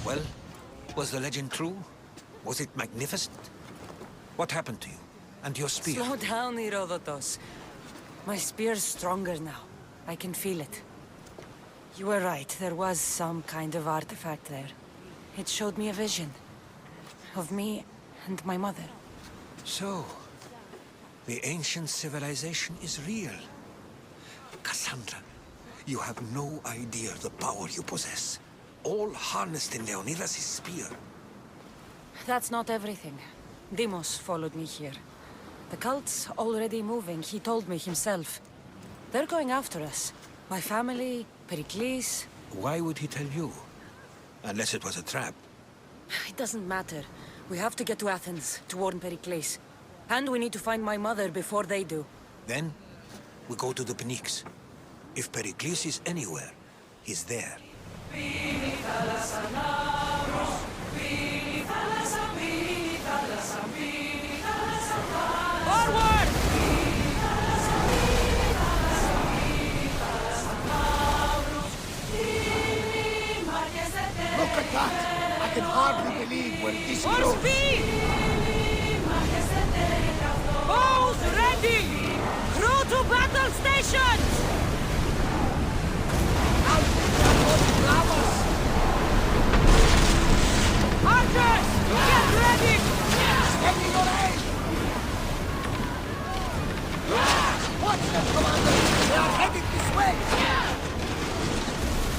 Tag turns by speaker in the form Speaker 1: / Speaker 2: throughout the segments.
Speaker 1: Well, was the legend true? Was it magnificent? What happened to you? And your spear?
Speaker 2: Slow down, Herodotus. My spear's stronger now. I can feel it. You were right, there was some kind of artifact there. It showed me a vision. Of me and my mother.
Speaker 1: So, the ancient civilization is real. Kassandra, you have no idea the power you possess. All harnessed in Leonidas' spear.
Speaker 2: That's not everything. Deimos followed me here. The cult's already moving, he told me himself. They're going after us. My family, Pericles...
Speaker 1: Why would he tell you? Unless it was a trap.
Speaker 2: It doesn't matter. We have to get to Athens, to warn Pericles. And we need to find my mother before they do.
Speaker 1: Then, we go to the Pnyx. If Pericles is anywhere, he's there.
Speaker 2: Forward!
Speaker 3: Look at that! I can hardly believe where this
Speaker 2: For
Speaker 3: goes.
Speaker 2: speed! Bows ready! Crew to battle stations! Archers! Get ready!
Speaker 3: Steady your aim! Watch them, Commander! They are headed this way!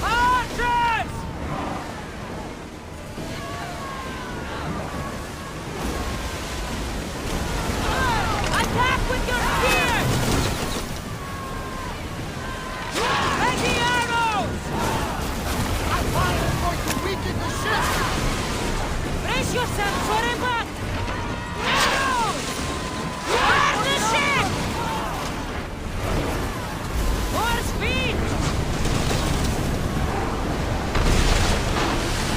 Speaker 2: Archers! Attack with your spears! Ready arrows!
Speaker 3: Our fire is going to weaken the ship!
Speaker 2: Brace yourself for impact! Arrows! Fire the ship! More speed!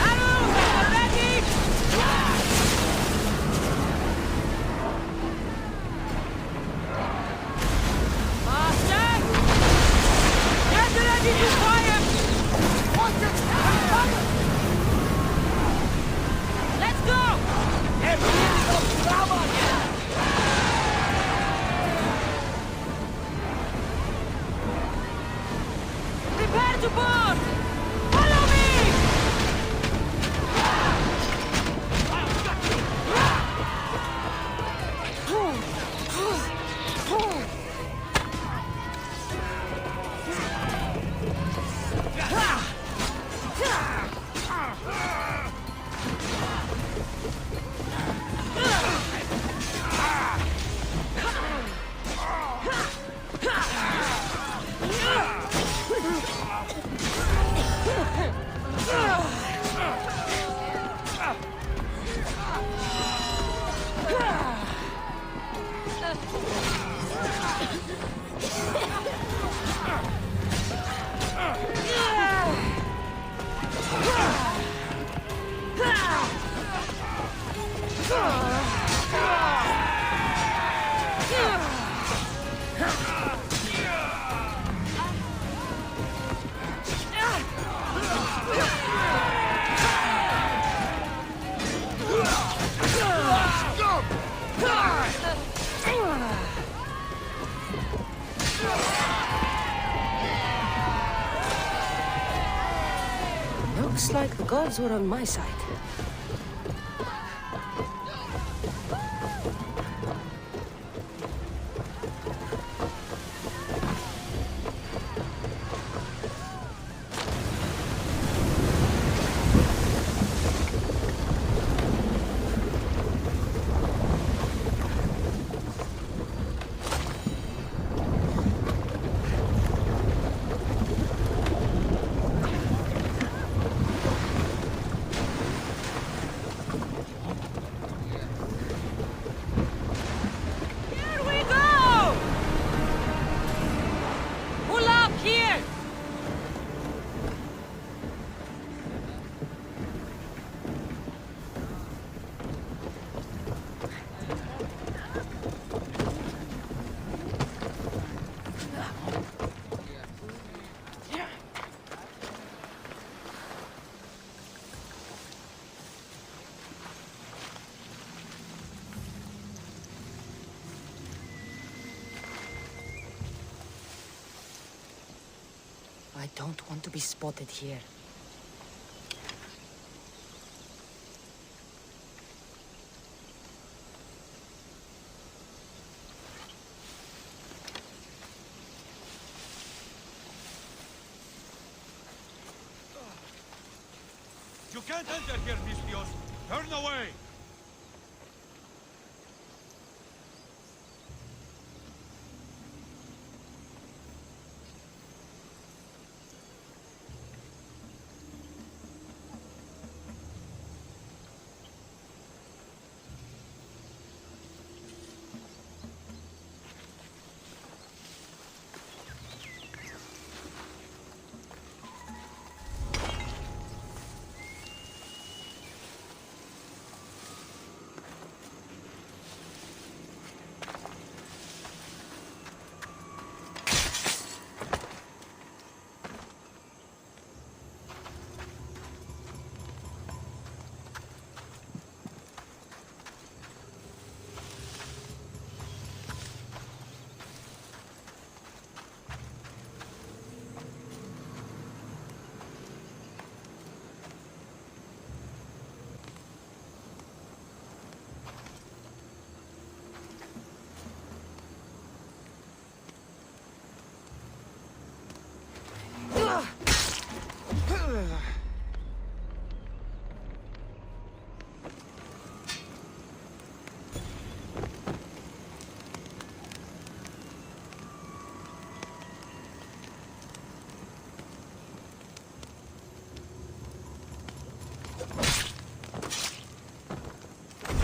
Speaker 2: Arrows are ready! Faster! Get ready to fire!
Speaker 3: Watch it! Fire!
Speaker 2: Let's go!
Speaker 3: They're leading us to Rama!
Speaker 2: Prepare to board! Follow me! Looks like the gods were on my side. don't want to be spotted here.
Speaker 4: You can't enter here, Vistios! Turn away!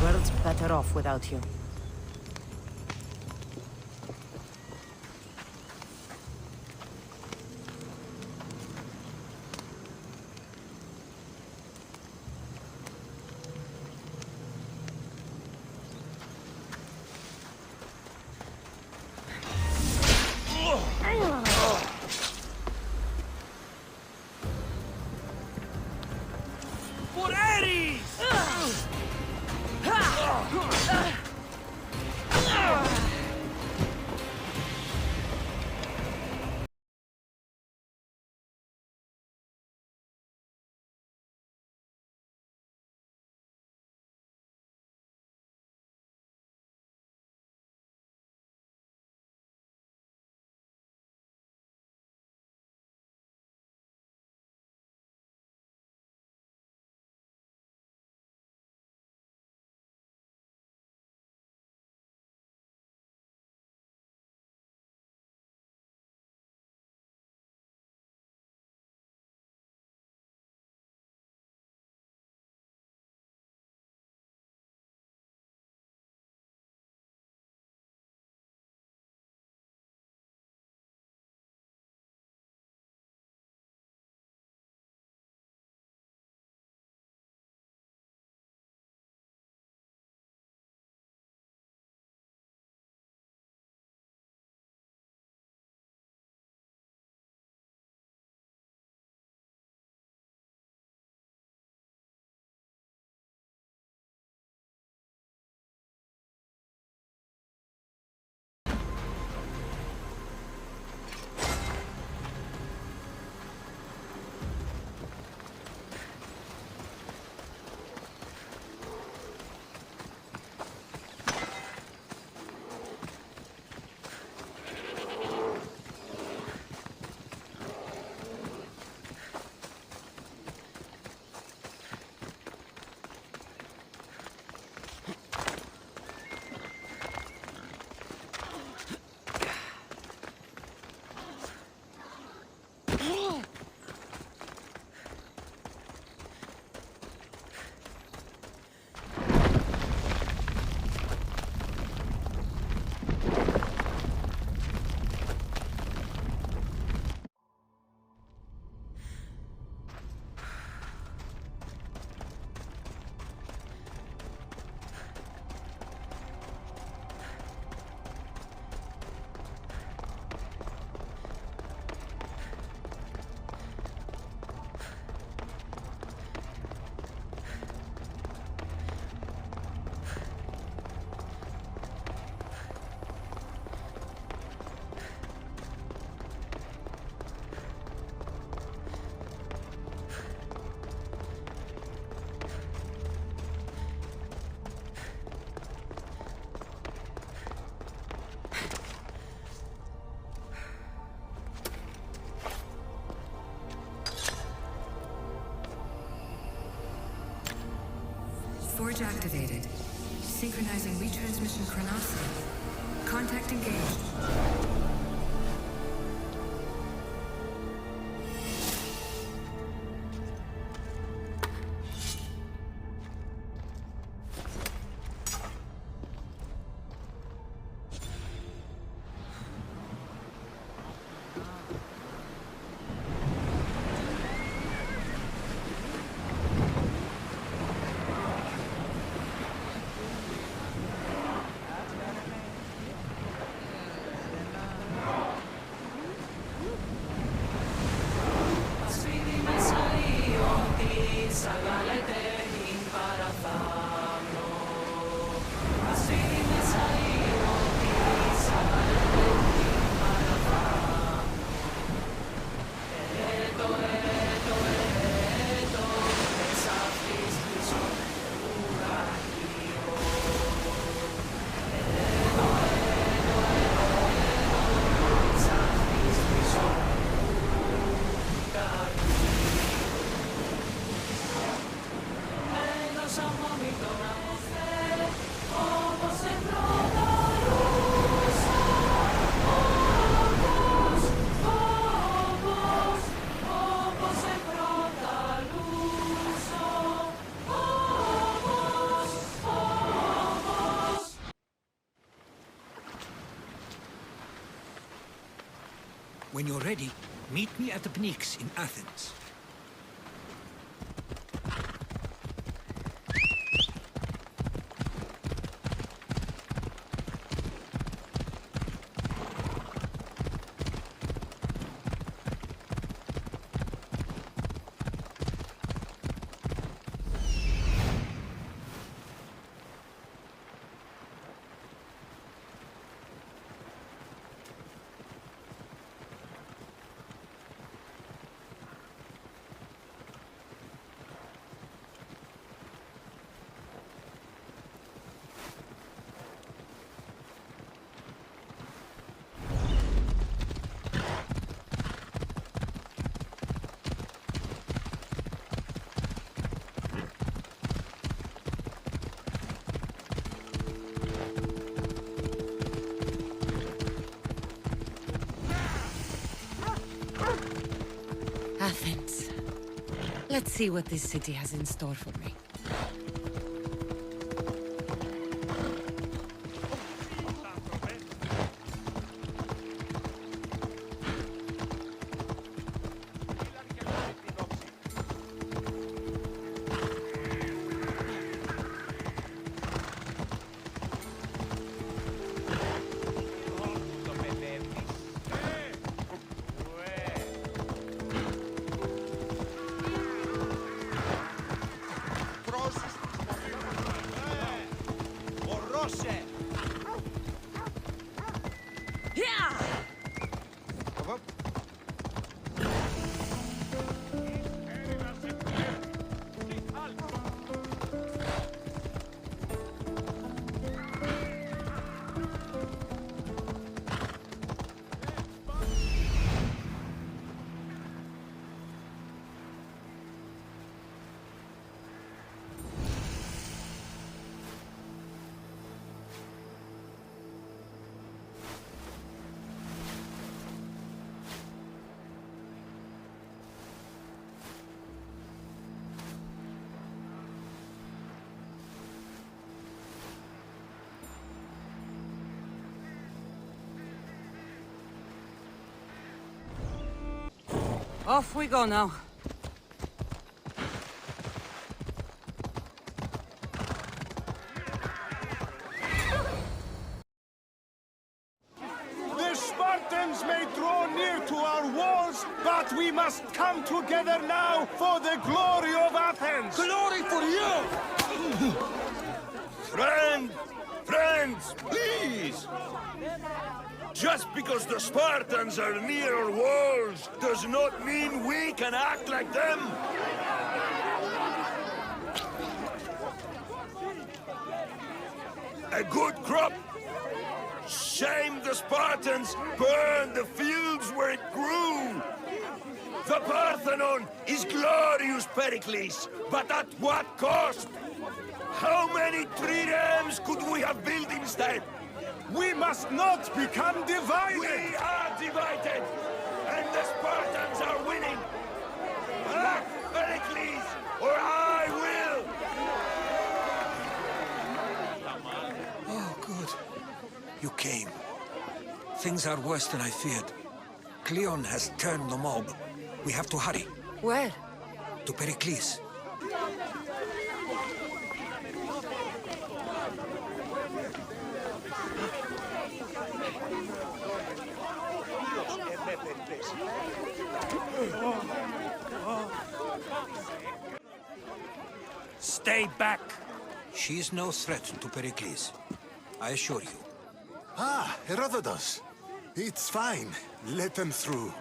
Speaker 2: World's better off without you.
Speaker 3: For Ares!
Speaker 5: Bridge activated. Synchronizing retransmission chronicity. Contact engaged.
Speaker 1: When you're ready, meet me at the Pnyx in Athens.
Speaker 2: Athens. Let's see what this city has in store for me. Off we go now.
Speaker 4: The Spartans may draw near to our walls, but we must come together now for the glory of Athens!
Speaker 3: Glory for you!
Speaker 6: Friends, please! Just because the Spartans are near our walls does not mean we can act like them! A good crop! Shame the Spartans burned the fields where it grew! The Parthenon is glorious, Pericles, but at what cost? How many triremes could we have built instead?
Speaker 4: We must not become divided!
Speaker 6: We are divided! And the Spartans are winning! Act, Pericles, or I will!
Speaker 1: Oh, good. You came. Things are worse than I feared. Cleon has turned the mob. We have to hurry.
Speaker 2: Where?
Speaker 1: To Pericles. Stay back! She's no threat to Pericles. I assure you.
Speaker 7: Ah, Herodotus. It's fine. Let them through.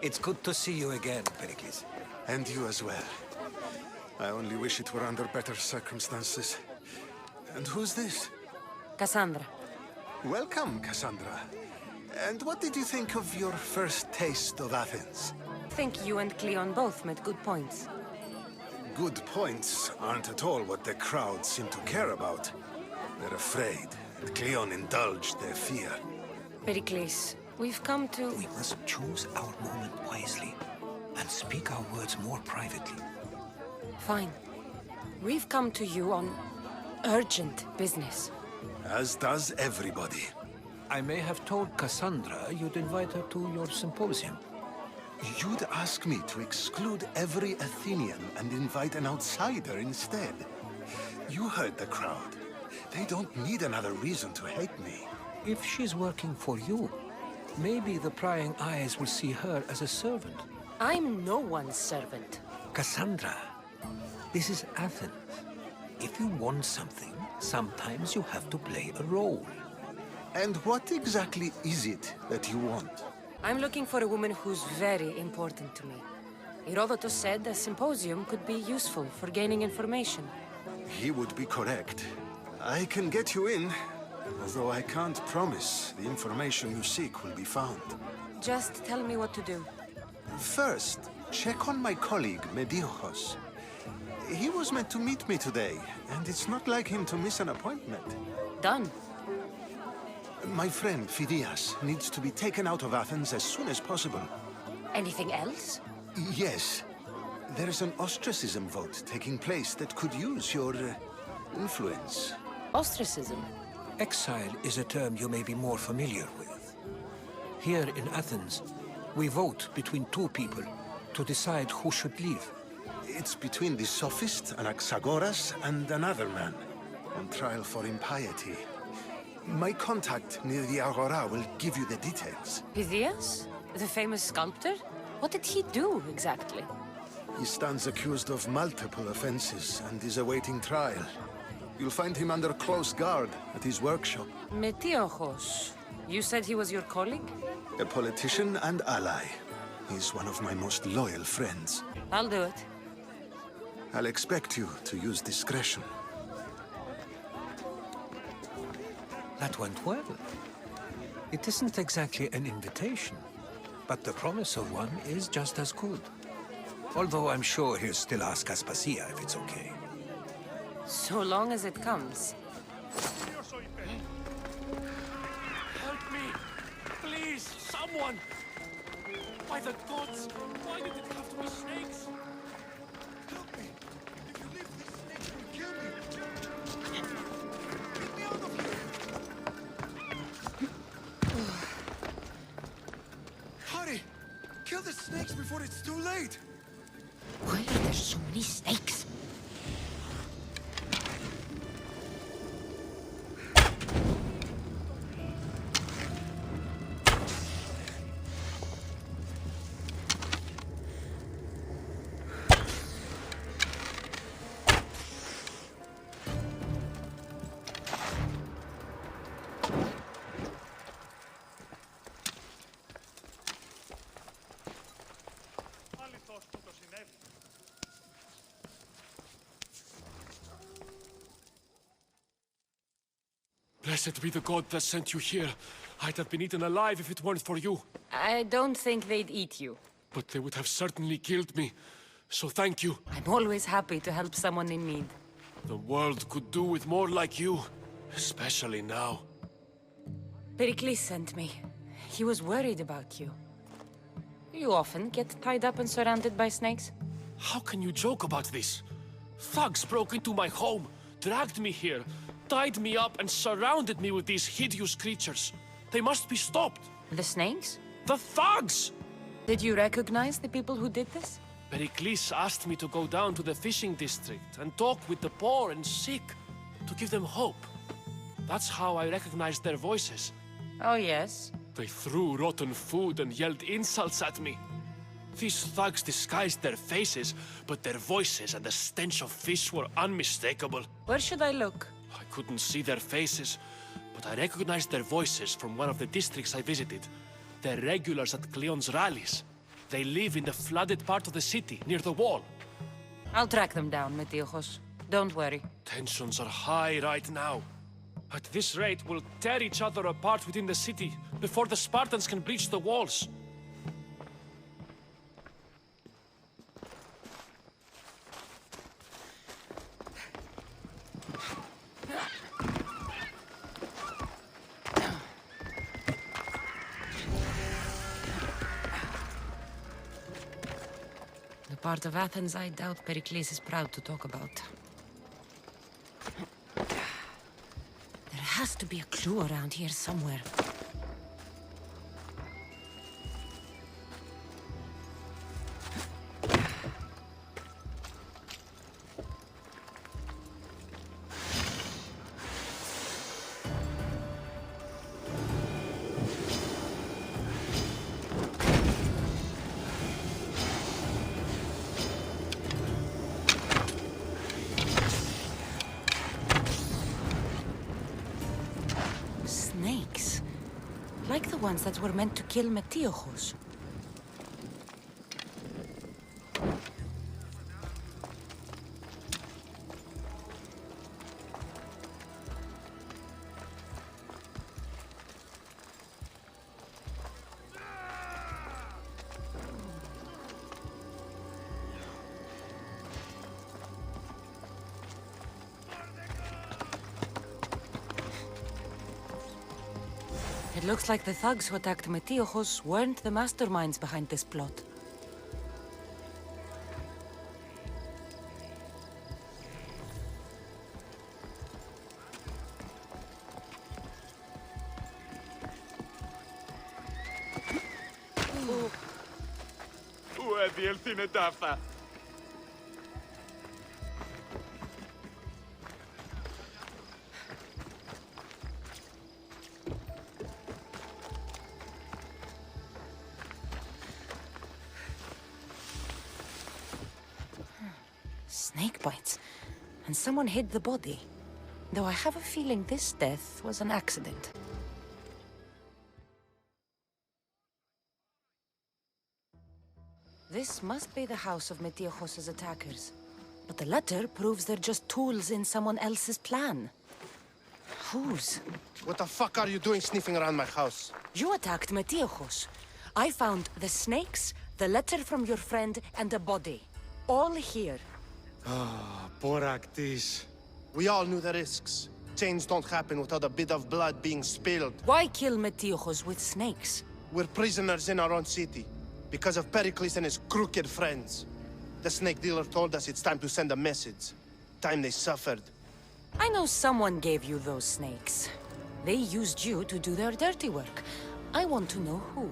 Speaker 1: It's good to see you again, Pericles.
Speaker 7: And you as well. I only wish it were under better circumstances. And who's this?
Speaker 2: Kassandra.
Speaker 7: Welcome, Kassandra. And what did you think of your first taste of Athens?
Speaker 2: I think you and Cleon both made good points.
Speaker 7: Good points aren't at all what the crowd seem to care about. They're afraid, and Cleon indulged their fear.
Speaker 2: Pericles, we've come to...
Speaker 1: We must choose our moment wisely and speak our words more privately.
Speaker 2: Fine. We've come to you on urgent business.
Speaker 7: As does everybody.
Speaker 1: I may have told Kassandra you'd invite her to your symposium.
Speaker 7: You'd ask me to exclude every Athenian and invite an outsider instead. You heard the crowd. They don't need another reason to hate me.
Speaker 1: If she's working for you, maybe the prying eyes will see her as a servant.
Speaker 2: I'm no one's servant.
Speaker 1: Kassandra, this is Athens. If you want something, sometimes you have to play a role.
Speaker 7: And what exactly is it that you want?
Speaker 2: I'm looking for a woman who's very important to me. Herodotus said a symposium could be useful for gaining information.
Speaker 7: He would be correct. I can get you in, although I can't promise the information you seek will be found.
Speaker 2: Just tell me what to do.
Speaker 7: First, check on my colleague, Mediocos. He was meant to meet me today, and it's not like him to miss an appointment.
Speaker 2: Done.
Speaker 7: My friend, Phidias, needs to be taken out of Athens as soon as possible.
Speaker 2: Anything else?
Speaker 7: Yes. There's an ostracism vote taking place that could use your influence.
Speaker 2: Ostracism?
Speaker 1: Exile is a term you may be more familiar with. Here in Athens, we vote between two people to decide who should leave.
Speaker 7: It's between the sophist Anaxagoras and another man, on trial for impiety. My contact near the Agora will give you the details.
Speaker 2: Phidias? The famous sculptor? What did he do, exactly?
Speaker 7: He stands accused of multiple offenses and is awaiting trial. You'll find him under close guard at his workshop.
Speaker 2: Metiochos. You said he was your colleague?
Speaker 7: A politician and ally. He's one of my most loyal friends.
Speaker 2: I'll do it.
Speaker 7: I'll expect you to use discretion.
Speaker 1: That went well. It isn't exactly an invitation, but the promise of one is just as good. Although I'm sure he'll still ask Aspasia if it's okay.
Speaker 2: So long as it comes.
Speaker 4: Help me! Please, someone! By the gods, why did it have to be snakes? Help me! If you leave these snakes, they will kill me! Get me out of here! Hurry! Kill the snakes before it's too late!
Speaker 2: Why are there so many snakes?
Speaker 4: Blessed be the god that sent you here. I'd have been eaten alive if it weren't for you.
Speaker 2: I don't think they'd eat you.
Speaker 4: But they would have certainly killed me. So thank you.
Speaker 2: I'm always happy to help someone in need.
Speaker 4: The world could do with more like you, especially now.
Speaker 2: Pericles sent me. He was worried about you. You often get tied up and surrounded by snakes?
Speaker 4: How can you joke about this? Thugs broke into my home, dragged me here, tied me up and surrounded me with these hideous creatures. They must be stopped.
Speaker 2: The snakes?
Speaker 4: The thugs!
Speaker 2: Did you recognize the people who did this?
Speaker 4: Pericles asked me to go down to the fishing district and talk with the poor and sick, to give them hope. That's how I recognized their voices.
Speaker 2: Oh, yes.
Speaker 4: They threw rotten food and yelled insults at me. These thugs disguised their faces, but their voices and the stench of fish were unmistakable.
Speaker 2: Where should I look?
Speaker 4: I couldn't see their faces, but I recognized their voices from one of the districts I visited. They're regulars at Cleon's rallies. They live in the flooded part of the city, near the wall.
Speaker 2: I'll track them down, Metiojos. Don't worry.
Speaker 4: Tensions are high right now. At this rate, we'll tear each other apart within the city before the Spartans can breach the walls.
Speaker 2: The part of Athens I doubt Pericles is proud to talk about. There has to be a clue around here somewhere. Snakes. Like the ones that were meant to kill Metiojos. It looks like the thugs who attacked Metiojos weren't the masterminds behind this plot. Snake bites. And someone hid the body. Though I have a feeling this death was an accident. This must be the house of Metiojos' attackers. But the letter proves they're just tools in someone else's plan. Whose?
Speaker 3: What the fuck are you doing sniffing around my house?
Speaker 2: You attacked Metiojos. I found the snakes, the letter from your friend, and a body. All here.
Speaker 3: Boraktis. We all knew the risks. Change don't happen without a bit of blood being spilled.
Speaker 2: Why kill Metiojos with snakes?
Speaker 3: We're prisoners in our own city. Because of Pericles and his crooked friends. The snake dealer told us it's time to send a message. Time they suffered.
Speaker 2: I know someone gave you those snakes. They used you to do their dirty work. I want to know who.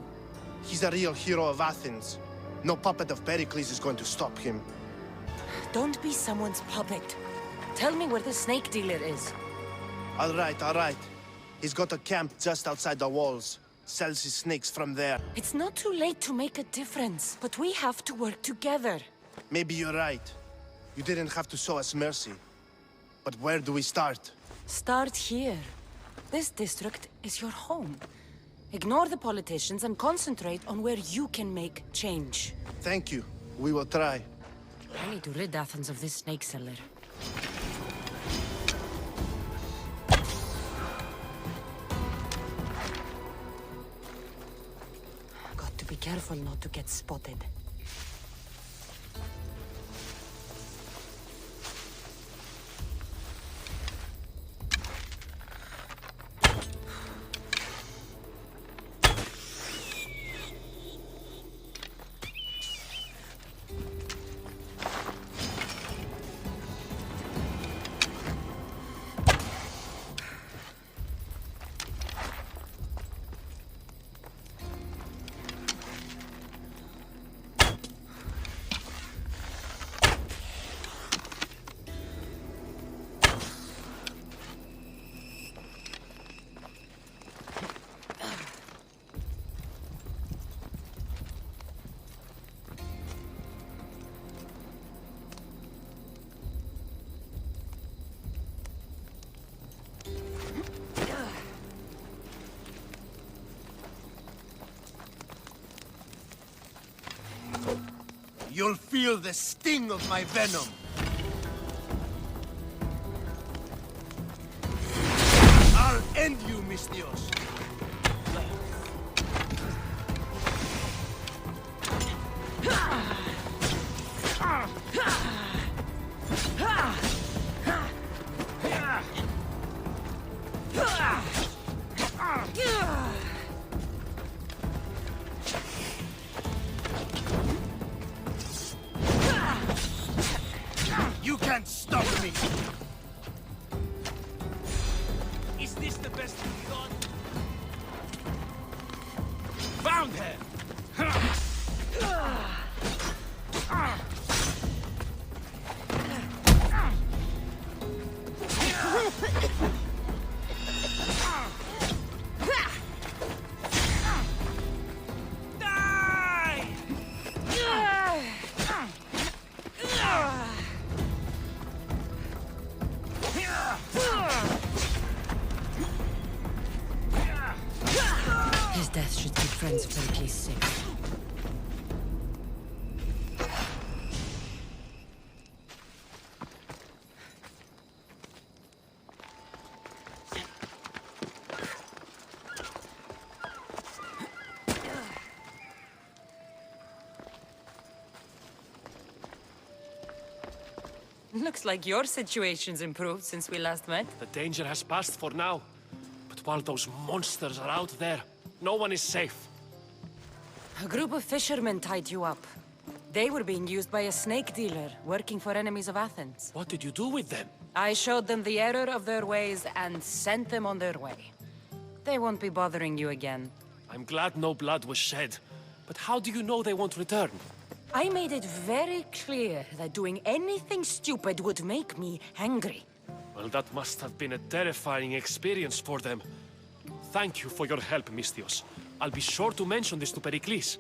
Speaker 3: He's a real hero of Athens. No puppet of Pericles is going to stop him.
Speaker 2: Don't be someone's puppet. Tell me where the snake dealer is.
Speaker 3: All right. He's got a camp just outside the walls. Sells his snakes from there.
Speaker 2: It's not too late to make a difference, but we have to work together.
Speaker 3: Maybe you're right. You didn't have to show us mercy. But where do we start?
Speaker 2: Start here. This district is your home. Ignore the politicians and concentrate on where you can make change.
Speaker 3: Thank you. We will try.
Speaker 2: I need to rid Athens of this snake seller. Got to be careful not to get spotted.
Speaker 3: You'll feel the sting of my venom. I'll end you, Misthios. You can't stop me!
Speaker 4: Is this the best you've got? Found her!
Speaker 2: His death should keep friends Pericles safe. Looks like your situation's improved since we last met.
Speaker 4: The danger has passed for now. But while those monsters are out there, no one is safe.
Speaker 2: A group of fishermen tied you up. They were being used by a snake dealer, working for enemies of Athens.
Speaker 4: What did you do with them?
Speaker 2: I showed them the error of their ways and sent them on their way. They won't be bothering you again.
Speaker 4: I'm glad no blood was shed. But how do you know they won't return?
Speaker 2: I made it very clear that doing anything stupid would make me angry.
Speaker 4: Well, that must have been a terrifying experience for them. Thank you for your help, Misthios. I'll be sure to mention this to Pericles.